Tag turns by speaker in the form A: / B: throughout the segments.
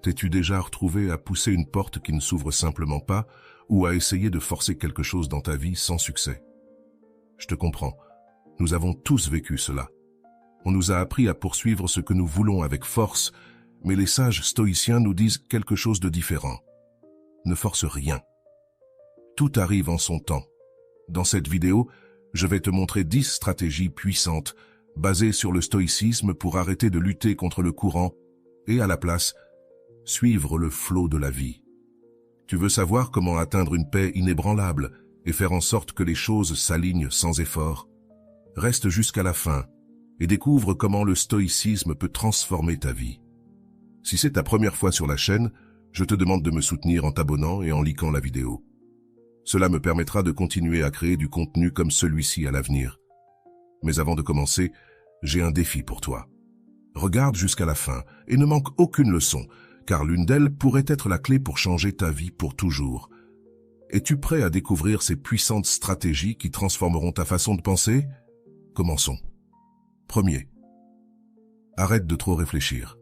A: T'es-tu déjà retrouvé à pousser une porte qui ne s'ouvre simplement pas ou à essayer de forcer quelque chose dans ta vie sans succès? Je te comprends. Nous avons tous vécu cela. On nous a appris à poursuivre ce que nous voulons avec force, mais les sages stoïciens nous disent quelque chose de différent. Ne force rien. Tout arrive en son temps. Dans cette vidéo, je vais te montrer 10 stratégies puissantes basées sur le stoïcisme pour arrêter de lutter contre le courant et à la place, suivre le flot de la vie. Tu veux savoir comment atteindre une paix inébranlable et faire en sorte que les choses s'alignent sans effort? Reste jusqu'à la fin et découvre comment le stoïcisme peut transformer ta vie. Si c'est ta première fois sur la chaîne, je te demande de me soutenir en t'abonnant et en likant la vidéo. Cela me permettra de continuer à créer du contenu comme celui-ci à l'avenir. Mais avant de commencer, j'ai un défi pour toi. Regarde jusqu'à la fin et ne manque aucune leçon, car l'une d'elles pourrait être la clé pour changer ta vie pour toujours. Es-tu prêt à découvrir ces puissantes stratégies qui transformeront ta façon de penser? Commençons. Premier. Arrête de trop réfléchir.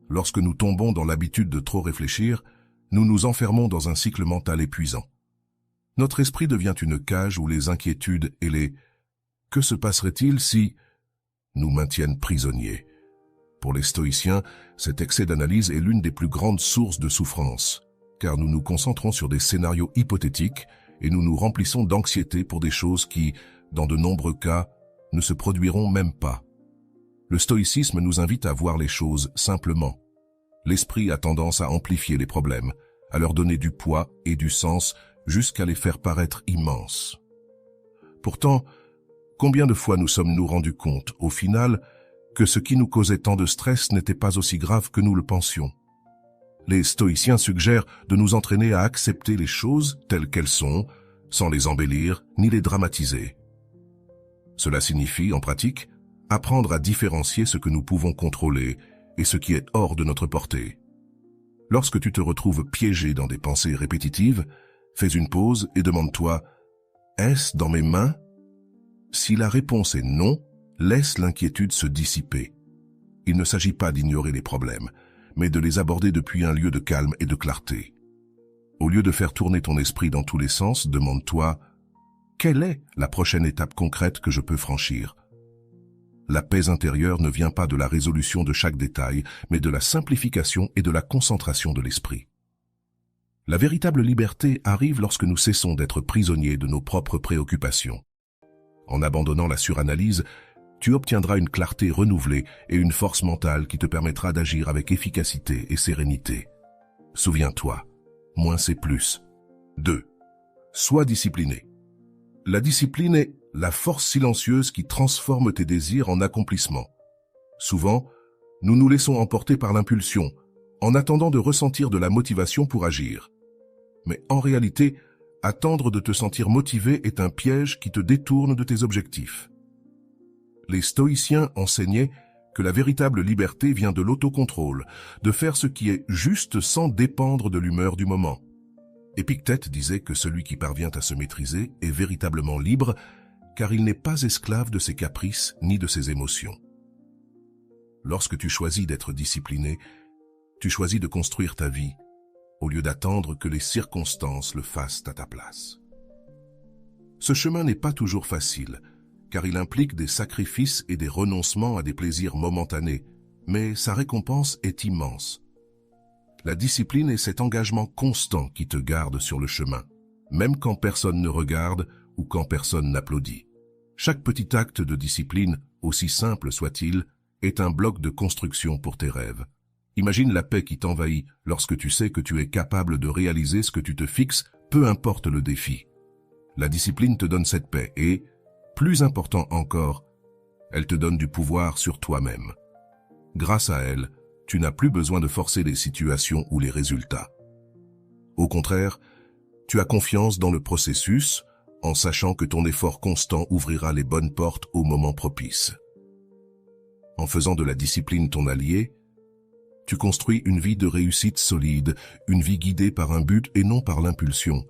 A: Lorsque nous tombons dans l'habitude de trop réfléchir, nous nous enfermons dans un cycle mental épuisant. Notre esprit devient une cage où les inquiétudes et les « que se passerait-il si » nous maintiennent prisonniers. Pour les stoïciens, cet excès d'analyse est l'une des plus grandes sources de souffrance, car nous nous concentrons sur des scénarios hypothétiques et nous nous remplissons d'anxiété pour des choses qui, dans de nombreux cas, ne se produiront même pas. Le stoïcisme nous invite à voir les choses simplement. L'esprit a tendance à amplifier les problèmes, à leur donner du poids et du sens jusqu'à les faire paraître immenses. Pourtant, combien de fois nous sommes-nous rendus compte, au final, que ce qui nous causait tant de stress n'était pas aussi grave que nous le pensions? Les stoïciens suggèrent de nous entraîner à accepter les choses telles qu'elles sont, sans les embellir ni les dramatiser. Cela signifie, en pratique, apprendre à différencier ce que nous pouvons contrôler et ce qui est hors de notre portée. Lorsque tu te retrouves piégé dans des pensées répétitives, fais une pause et demande-toi « Est-ce dans mes mains ?» Si la réponse est non, laisse l'inquiétude se dissiper. Il ne s'agit pas d'ignorer les problèmes, mais de les aborder depuis un lieu de calme et de clarté. Au lieu de faire tourner ton esprit dans tous les sens, demande-toi « Quelle est la prochaine étape concrète que je peux franchir ?» La paix intérieure ne vient pas de la résolution de chaque détail, mais de la simplification et de la concentration de l'esprit. La véritable liberté arrive lorsque nous cessons d'être prisonniers de nos propres préoccupations. En abandonnant la suranalyse, tu obtiendras une clarté renouvelée et une force mentale qui te permettra d'agir avec efficacité et sérénité. Souviens-toi, moins c'est plus. 2. Sois discipliné. La discipline est la force silencieuse qui transforme tes désirs en accomplissement. Souvent, nous nous laissons emporter par l'impulsion, en attendant de ressentir de la motivation pour agir. Mais en réalité, attendre de te sentir motivé est un piège qui te détourne de tes objectifs. Les stoïciens enseignaient que la véritable liberté vient de l'autocontrôle, de faire ce qui est juste sans dépendre de l'humeur du moment. Épictète disait que celui qui parvient à se maîtriser est véritablement libre, car il n'est pas esclave de ses caprices ni de ses émotions. Lorsque tu choisis d'être discipliné, tu choisis de construire ta vie, au lieu d'attendre que les circonstances le fassent à ta place. Ce chemin n'est pas toujours facile, car il implique des sacrifices et des renoncements à des plaisirs momentanés, mais sa récompense est immense. La discipline est cet engagement constant qui te garde sur le chemin, même quand personne ne regarde ou quand personne n'applaudit. Chaque petit acte de discipline, aussi simple soit-il, est un bloc de construction pour tes rêves. Imagine la paix qui t'envahit lorsque tu sais que tu es capable de réaliser ce que tu te fixes, peu importe le défi. La discipline te donne cette paix et, plus important encore, elle te donne du pouvoir sur toi-même. Grâce à elle, tu n'as plus besoin de forcer les situations ou les résultats. Au contraire, tu as confiance dans le processus, en sachant que ton effort constant ouvrira les bonnes portes au moment propice. En faisant de la discipline ton allié, tu construis une vie de réussite solide, une vie guidée par un but et non par l'impulsion.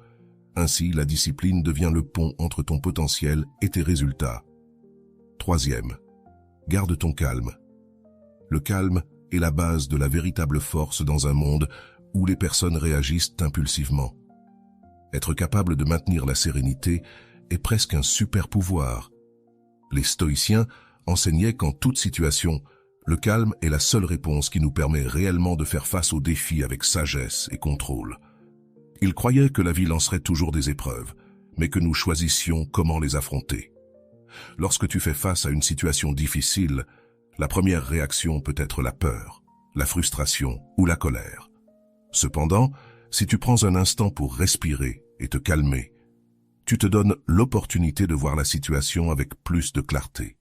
A: Ainsi, la discipline devient le pont entre ton potentiel et tes résultats. 3. Garde ton calme. Le calme est la base de la véritable force dans un monde où les personnes réagissent impulsivement. Être capable de maintenir la sérénité est presque un super pouvoir. Les stoïciens enseignaient qu'en toute situation, le calme est la seule réponse qui nous permet réellement de faire face aux défis avec sagesse et contrôle. Ils croyaient que la vie lancerait toujours des épreuves, mais que nous choisissions comment les affronter. Lorsque tu fais face à une situation difficile, la première réaction peut être la peur, la frustration ou la colère. Cependant, si tu prends un instant pour respirer et te calmer, tu te donnes l'opportunité de voir la situation avec plus de clarté.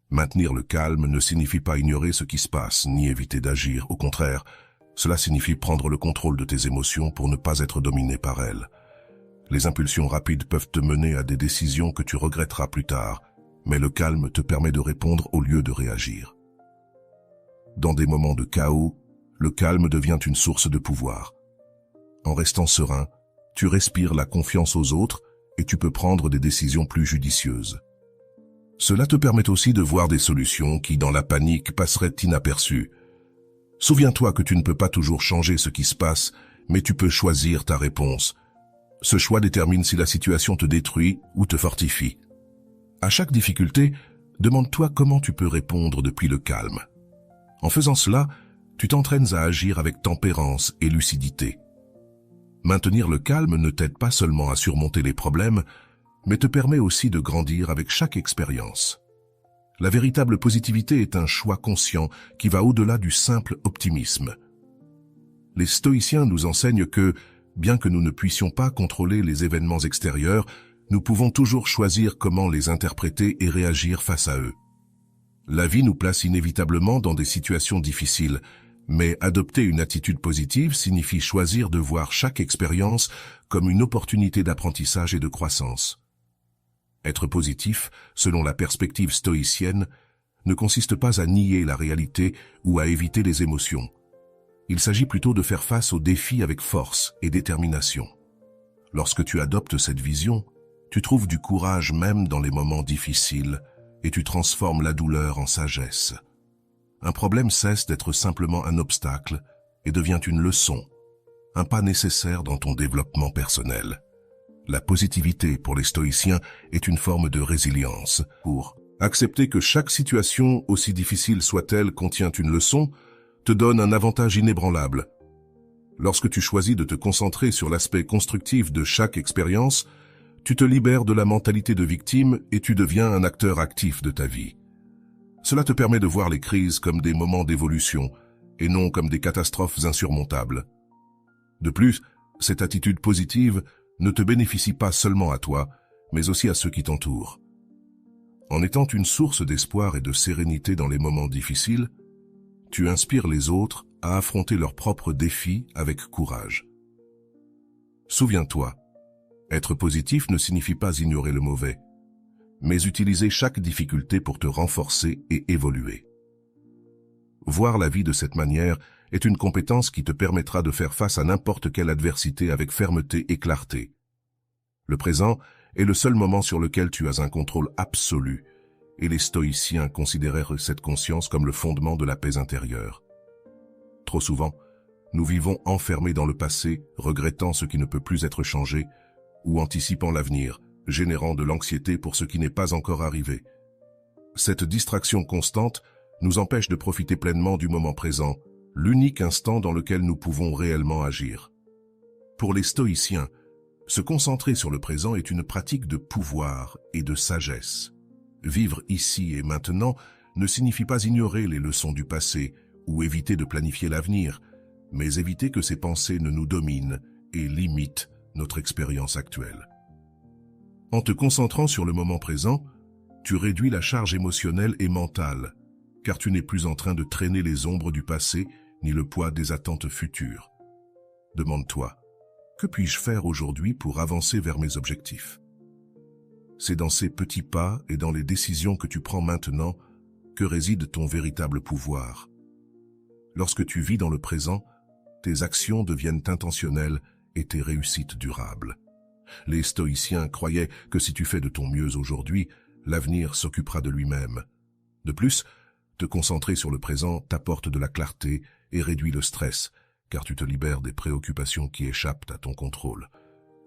A: Maintenir le calme ne signifie pas ignorer ce qui se passe, ni éviter d'agir. Au contraire, cela signifie prendre le contrôle de tes émotions pour ne pas être dominé par elles. Les impulsions rapides peuvent te mener à des décisions que tu regretteras plus tard, mais le calme te permet de répondre au lieu de réagir. Dans des moments de chaos, le calme devient une source de pouvoir. En restant serein, tu respires la confiance aux autres et tu peux prendre des décisions plus judicieuses. Cela te permet aussi de voir des solutions qui, dans la panique, passeraient inaperçues. Souviens-toi que tu ne peux pas toujours changer ce qui se passe, mais tu peux choisir ta réponse. Ce choix détermine si la situation te détruit ou te fortifie. À chaque difficulté, demande-toi comment tu peux répondre depuis le calme. En faisant cela, tu t'entraînes à agir avec tempérance et lucidité. Maintenir le calme ne t'aide pas seulement à surmonter les problèmes, mais te permet aussi de grandir avec chaque expérience. La véritable positivité est un choix conscient qui va au-delà du simple optimisme. Les stoïciens nous enseignent que, bien que nous ne puissions pas contrôler les événements extérieurs, nous pouvons toujours choisir comment les interpréter et réagir face à eux. La vie nous place inévitablement dans des situations difficiles, mais adopter une attitude positive signifie choisir de voir chaque expérience comme une opportunité d'apprentissage et de croissance. Être positif, selon la perspective stoïcienne, ne consiste pas à nier la réalité ou à éviter les émotions. Il s'agit plutôt de faire face aux défis avec force et détermination. Lorsque tu adoptes cette vision, tu trouves du courage même dans les moments difficiles et tu transformes la douleur en sagesse. Un problème cesse d'être simplement un obstacle et devient une leçon, un pas nécessaire dans ton développement personnel. La positivité pour les stoïciens est une forme de résilience. Pour accepter que chaque situation, aussi difficile soit-elle, contient une leçon, te donne un avantage inébranlable. Lorsque tu choisis de te concentrer sur l'aspect constructif de chaque expérience, tu te libères de la mentalité de victime et tu deviens un acteur actif de ta vie. Cela te permet de voir les crises comme des moments d'évolution et non comme des catastrophes insurmontables. De plus, cette attitude positive ne te bénéficie pas seulement à toi, mais aussi à ceux qui t'entourent. En étant une source d'espoir et de sérénité dans les moments difficiles, tu inspires les autres à affronter leurs propres défis avec courage. Souviens-toi, être positif ne signifie pas ignorer le mauvais, mais utiliser chaque difficulté pour te renforcer et évoluer. Voir la vie de cette manière est une compétence qui te permettra de faire face à n'importe quelle adversité avec fermeté et clarté. Le présent est le seul moment sur lequel tu as un contrôle absolu, et les stoïciens considérèrent cette conscience comme le fondement de la paix intérieure. Trop souvent, nous vivons enfermés dans le passé, regrettant ce qui ne peut plus être changé, ou anticipant l'avenir, générant de l'anxiété pour ce qui n'est pas encore arrivé. Cette distraction constante nous empêche de profiter pleinement du moment présent, l'unique instant dans lequel nous pouvons réellement agir. Pour les stoïciens, se concentrer sur le présent est une pratique de pouvoir et de sagesse. Vivre ici et maintenant ne signifie pas ignorer les leçons du passé ou éviter de planifier l'avenir, mais éviter que ces pensées ne nous dominent et limitent notre expérience actuelle. En te concentrant sur le moment présent, tu réduis la charge émotionnelle et mentale, car tu n'es plus en train de traîner les ombres du passé ni le poids des attentes futures. Demande-toi, que puis-je faire aujourd'hui pour avancer vers mes objectifs? C'est dans ces petits pas et dans les décisions que tu prends maintenant que réside ton véritable pouvoir. Lorsque tu vis dans le présent, tes actions deviennent intentionnelles et tes réussites durables. Les stoïciens croyaient que si tu fais de ton mieux aujourd'hui, l'avenir s'occupera de lui-même. De plus, Te concentrer sur le présent t'apporte de la clarté et réduit le stress, car tu te libères des préoccupations qui échappent à ton contrôle.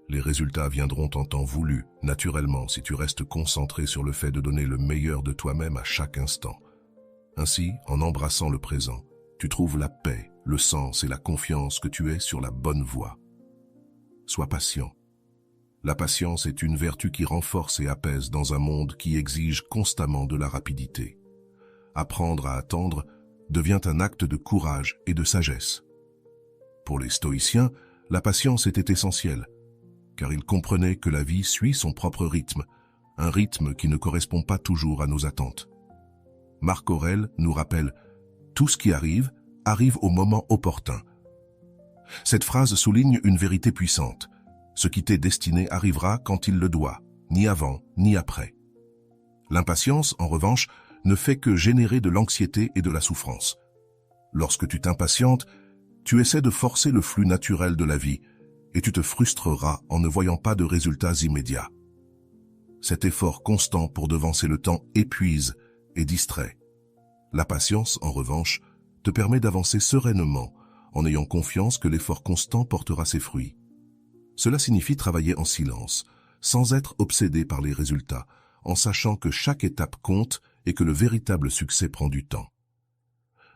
A: Les résultats viendront en temps voulu, naturellement, si tu restes concentré sur le fait de donner le meilleur de toi-même à chaque instant. Ainsi, en embrassant le présent, tu trouves la paix, le sens et la confiance que tu es sur la bonne voie. Sois patient. La patience est une vertu qui renforce et apaise dans un monde qui exige constamment de la rapidité. Apprendre à attendre devient un acte de courage et de sagesse. Pour les stoïciens, la patience était essentielle, car ils comprenaient que la vie suit son propre rythme, un rythme qui ne correspond pas toujours à nos attentes. Marc Aurèle nous rappelle « Tout ce qui arrive, arrive au moment opportun ». Cette phrase souligne une vérité puissante. Ce qui t'est destiné arrivera quand il le doit, ni avant, ni après. L'impatience, en revanche, ne fait que générer de l'anxiété et de la souffrance. Lorsque tu t'impatientes, tu essaies de forcer le flux naturel de la vie et tu te frustreras en ne voyant pas de résultats immédiats. Cet effort constant pour devancer le temps épuise et distrait. La patience, en revanche, te permet d'avancer sereinement en ayant confiance que l'effort constant portera ses fruits. Cela signifie travailler en silence, sans être obsédé par les résultats, en sachant que chaque étape compte et que le véritable succès prend du temps.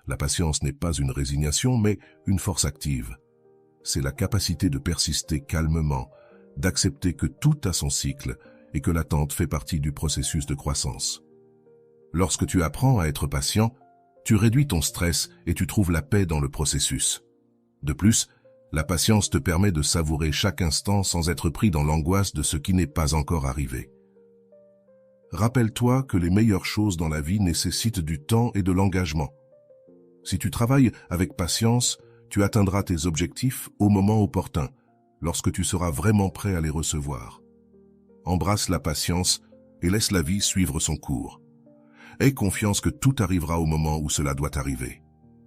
A: La patience n'est pas une résignation, mais une force active. C'est la capacité de persister calmement, d'accepter que tout a son cycle et que l'attente fait partie du processus de croissance. Lorsque tu apprends à être patient, tu réduis ton stress et tu trouves la paix dans le processus. De plus, la patience te permet de savourer chaque instant sans être pris dans l'angoisse de ce qui n'est pas encore arrivé. Rappelle-toi que les meilleures choses dans la vie nécessitent du temps et de l'engagement. Si tu travailles avec patience, tu atteindras tes objectifs au moment opportun, lorsque tu seras vraiment prêt à les recevoir. Embrasse la patience et laisse la vie suivre son cours. Aie confiance que tout arrivera au moment où cela doit arriver.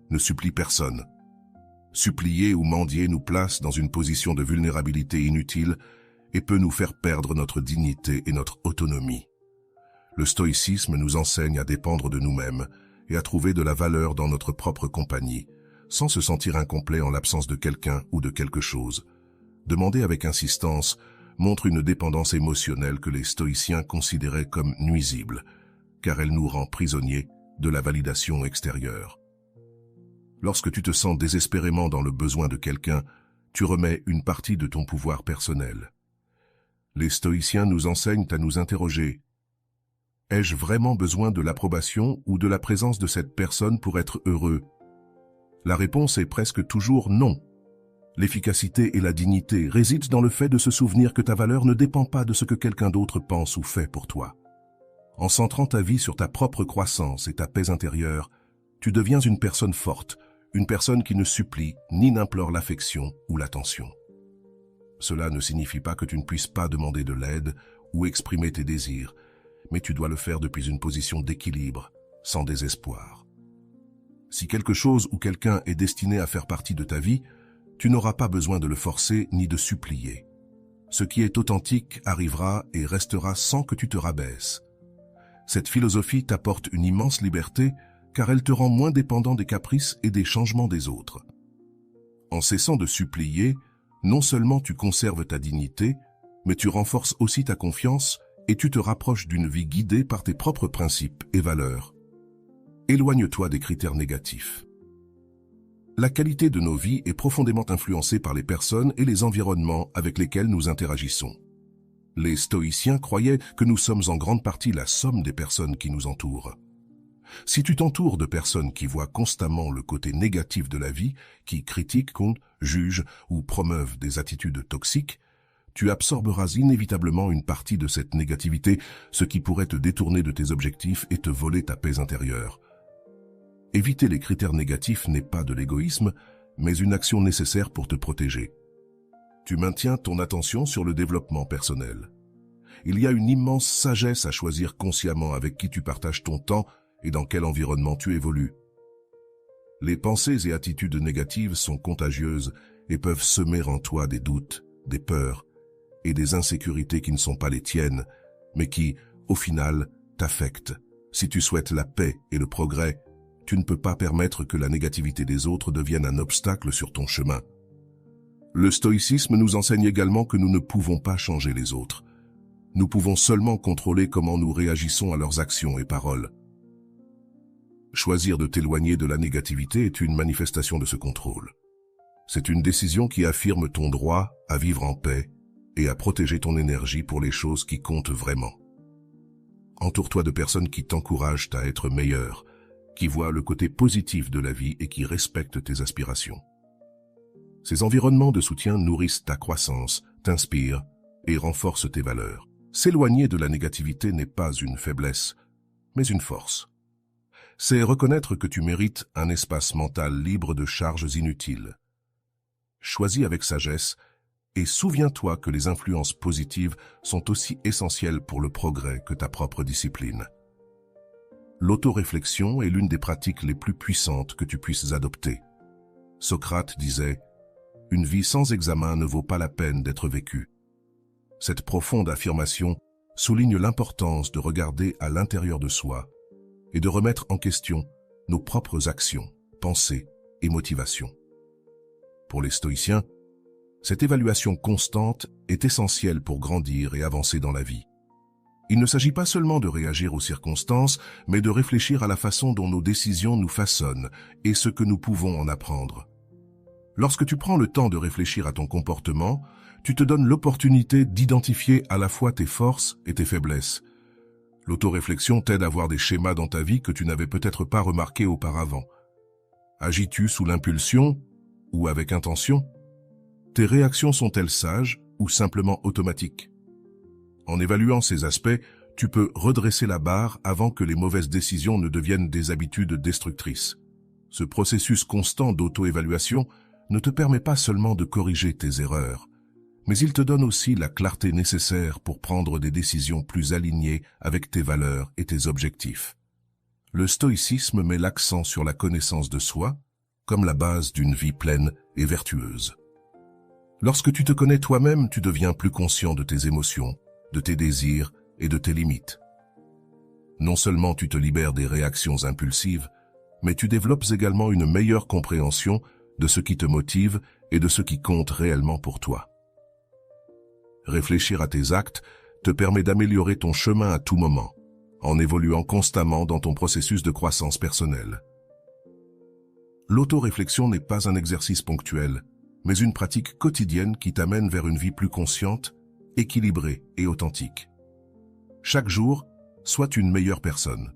A: Ne supplie personne. Supplier ou mendier nous place dans une position de vulnérabilité inutile et peut nous faire perdre notre dignité et notre autonomie. Le stoïcisme nous enseigne à dépendre de nous-mêmes et à trouver de la valeur dans notre propre compagnie, sans se sentir incomplet en l'absence de quelqu'un ou de quelque chose. Demander avec insistance montre une dépendance émotionnelle que les stoïciens considéraient comme nuisible, car elle nous rend prisonniers de la validation extérieure. Lorsque tu te sens désespérément dans le besoin de quelqu'un, tu remets une partie de ton pouvoir personnel. Les stoïciens nous enseignent à nous interroger. Ai-je vraiment besoin de l'approbation ou de la présence de cette personne pour être heureux? La réponse est presque toujours non. L'efficacité et la dignité résident dans le fait de se souvenir que ta valeur ne dépend pas de ce que quelqu'un d'autre pense ou fait pour toi. En centrant ta vie sur ta propre croissance et ta paix intérieure, tu deviens une personne forte, une personne qui ne supplie ni n'implore l'affection ou l'attention. Cela ne signifie pas que tu ne puisses pas demander de l'aide ou exprimer tes désirs, mais tu dois le faire depuis une position d'équilibre, sans désespoir. Si quelque chose ou quelqu'un est destiné à faire partie de ta vie, tu n'auras pas besoin de le forcer ni de supplier. Ce qui est authentique arrivera et restera sans que tu te rabaisses. Cette philosophie t'apporte une immense liberté car elle te rend moins dépendant des caprices et des changements des autres. En cessant de supplier, non seulement tu conserves ta dignité, mais tu renforces aussi ta confiance et tu te rapproches d'une vie guidée par tes propres principes et valeurs. Éloigne-toi des critères négatifs. La qualité de nos vies est profondément influencée par les personnes et les environnements avec lesquels nous interagissons. Les stoïciens croyaient que nous sommes en grande partie la somme des personnes qui nous entourent. Si tu t'entoures de personnes qui voient constamment le côté négatif de la vie, qui critiquent, jugent ou promeuvent des attitudes toxiques, tu absorberas inévitablement une partie de cette négativité, ce qui pourrait te détourner de tes objectifs et te voler ta paix intérieure. Éviter les critères négatifs n'est pas de l'égoïsme, mais une action nécessaire pour te protéger. Tu maintiens ton attention sur le développement personnel. Il y a une immense sagesse à choisir consciemment avec qui tu partages ton temps et dans quel environnement tu évolues. Les pensées et attitudes négatives sont contagieuses et peuvent semer en toi des doutes, des peurs et des insécurités qui ne sont pas les tiennes, mais qui, au final, t'affectent. Si tu souhaites la paix et le progrès, tu ne peux pas permettre que la négativité des autres devienne un obstacle sur ton chemin. Le stoïcisme nous enseigne également que nous ne pouvons pas changer les autres. Nous pouvons seulement contrôler comment nous réagissons à leurs actions et paroles. Choisir de t'éloigner de la négativité est une manifestation de ce contrôle. C'est une décision qui affirme ton droit à vivre en paix et à protéger ton énergie pour les choses qui comptent vraiment. Entoure-toi de personnes qui t'encouragent à être meilleur, qui voient le côté positif de la vie et qui respectent tes aspirations. Ces environnements de soutien nourrissent ta croissance, t'inspirent et renforcent tes valeurs. S'éloigner de la négativité n'est pas une faiblesse, mais une force. C'est reconnaître que tu mérites un espace mental libre de charges inutiles. Choisis avec sagesse et souviens-toi que les influences positives sont aussi essentielles pour le progrès que ta propre discipline. L'autoréflexion est l'une des pratiques les plus puissantes que tu puisses adopter. Socrate disait « Une vie sans examen ne vaut pas la peine d'être vécue ». Cette profonde affirmation souligne l'importance de regarder à l'intérieur de soi et de remettre en question nos propres actions, pensées et motivations. Pour les stoïciens, cette évaluation constante est essentielle pour grandir et avancer dans la vie. Il ne s'agit pas seulement de réagir aux circonstances, mais de réfléchir à la façon dont nos décisions nous façonnent et ce que nous pouvons en apprendre. Lorsque tu prends le temps de réfléchir à ton comportement, tu te donnes l'opportunité d'identifier à la fois tes forces et tes faiblesses. L'autoréflexion t'aide à voir des schémas dans ta vie que tu n'avais peut-être pas remarqués auparavant. Agis-tu sous l'impulsion ou avec intention? Tes réactions sont-elles sages ou simplement automatiques? En évaluant ces aspects, tu peux redresser la barre avant que les mauvaises décisions ne deviennent des habitudes destructrices. Ce processus constant d'auto-évaluation ne te permet pas seulement de corriger tes erreurs, mais il te donne aussi la clarté nécessaire pour prendre des décisions plus alignées avec tes valeurs et tes objectifs. Le stoïcisme met l'accent sur la connaissance de soi comme la base d'une vie pleine et vertueuse. Lorsque tu te connais toi-même, tu deviens plus conscient de tes émotions, de tes désirs et de tes limites. Non seulement tu te libères des réactions impulsives, mais tu développes également une meilleure compréhension de ce qui te motive et de ce qui compte réellement pour toi. Réfléchir à tes actes te permet d'améliorer ton chemin à tout moment, en évoluant constamment dans ton processus de croissance personnelle. L'autoréflexion n'est pas un exercice ponctuel, mais une pratique quotidienne qui t'amène vers une vie plus consciente, équilibrée et authentique. Chaque jour, sois une meilleure personne.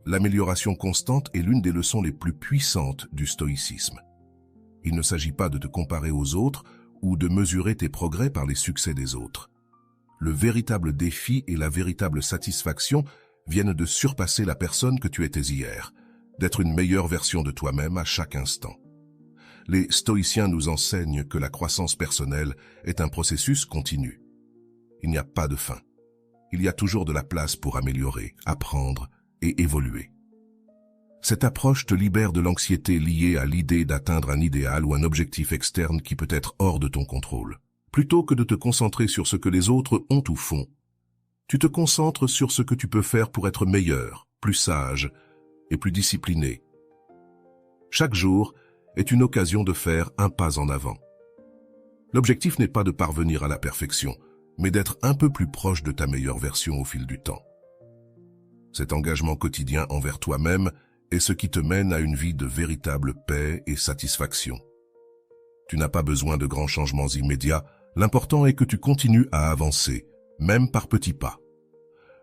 A: L'amélioration constante est l'une des leçons les plus puissantes du stoïcisme. Il ne s'agit pas de te comparer aux autres ou de mesurer tes progrès par les succès des autres. Le véritable défi et la véritable satisfaction viennent de surpasser la personne que tu étais hier, d'être une meilleure version de toi-même à chaque instant. Les stoïciens nous enseignent que la croissance personnelle est un processus continu. Il n'y a pas de fin. Il y a toujours de la place pour améliorer, apprendre et évoluer. Cette approche te libère de l'anxiété liée à l'idée d'atteindre un idéal ou un objectif externe qui peut être hors de ton contrôle. Plutôt que de te concentrer sur ce que les autres ont ou font, tu te concentres sur ce que tu peux faire pour être meilleur, plus sage et plus discipliné. Chaque jour est une occasion de faire un pas en avant. L'objectif n'est pas de parvenir à la perfection, mais d'être un peu plus proche de ta meilleure version au fil du temps. Cet engagement quotidien envers toi-même est ce qui te mène à une vie de véritable paix et satisfaction. Tu n'as pas besoin de grands changements immédiats, l'important est que tu continues à avancer, même par petits pas.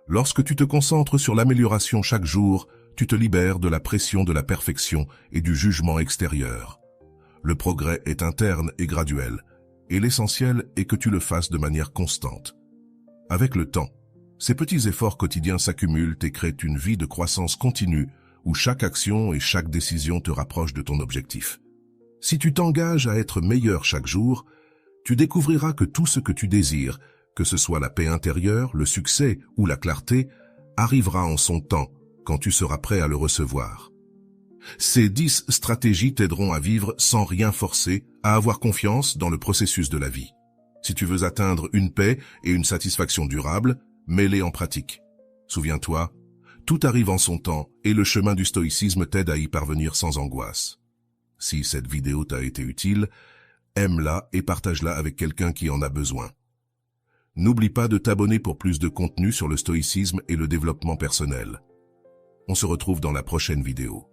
A: Lorsque tu te concentres sur l'amélioration chaque jour, tu te libères de la pression de la perfection et du jugement extérieur. Le progrès est interne et graduel, et l'essentiel est que tu le fasses de manière constante. Avec le temps, ces petits efforts quotidiens s'accumulent et créent une vie de croissance continue où chaque action et chaque décision te rapprochent de ton objectif. Si tu t'engages à être meilleur chaque jour, tu découvriras que tout ce que tu désires, que ce soit la paix intérieure, le succès ou la clarté, arrivera en son temps quand tu seras prêt à le recevoir. Ces 10 stratégies t'aideront à vivre sans rien forcer, à avoir confiance dans le processus de la vie. Si tu veux atteindre une paix et une satisfaction durable, mets-les en pratique. Souviens-toi, Tout arrive en son temps et le chemin du stoïcisme t'aide à y parvenir sans angoisse. Si cette vidéo t'a été utile, aime-la et partage-la avec quelqu'un qui en a besoin. N'oublie pas de t'abonner pour plus de contenu sur le stoïcisme et le développement personnel. On se retrouve dans la prochaine vidéo.